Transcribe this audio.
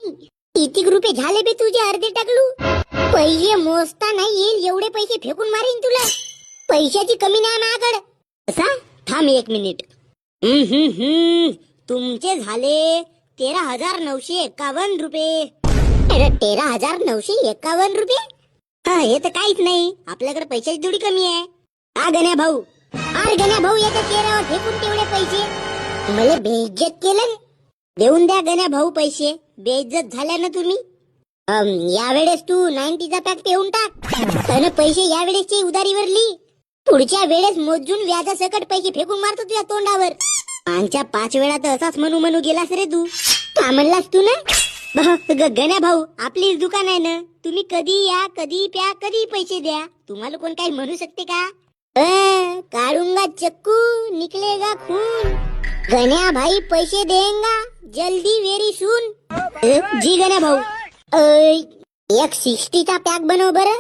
किती रुपये झाले बे तुझे अर्धे टाकलू. पैसे मोजता नाही येईल एवढे पैसे फेकून मारीन तुला. पैशाची कमी नाही माझ्याकडे. असा थांब 1 मिनिट. तुमचे झाले 13,951 रुपये. अरे 13,951 रुपये. हा हे तर काहीच नाही. आपल्याकडे पैशाची थोडी कमी आहे. हा गण्या भाऊ. अरे गण्या भाऊ येत्या चेहऱ्यावर फेकून तेवढे पैसे. मला बेइज्जत केलं. देऊन द्या गण्या भाऊ पैसे. बेइज्जत झाल्या ना तुम्ही. यावेळेस तू 90चा पॅक पेऊन टाक. आणि पैसे यावेळेसची उधारीवर ली. पुढच्या वेळेस मोजून व्याजासकट पैसे फेकून मारतो तुझ्या तोंडावर. 5 वेळा तर असाच म्हणू गेलास रे तू. का म्हणलास तू ना. गण्या भाऊ आपलीच दुकान आहे ना. तुम्ही कधी या कधी प्या कधी पैसे द्या. तुम्हाला कोण काही म्हणू शकते का. काढूंगा चक्कू निकलेगा खून. गण्या भाई पैसे देंगा जल्दी वेरी सून. जी गण्या भाऊ. एक 60चा पॅक बनव बरं.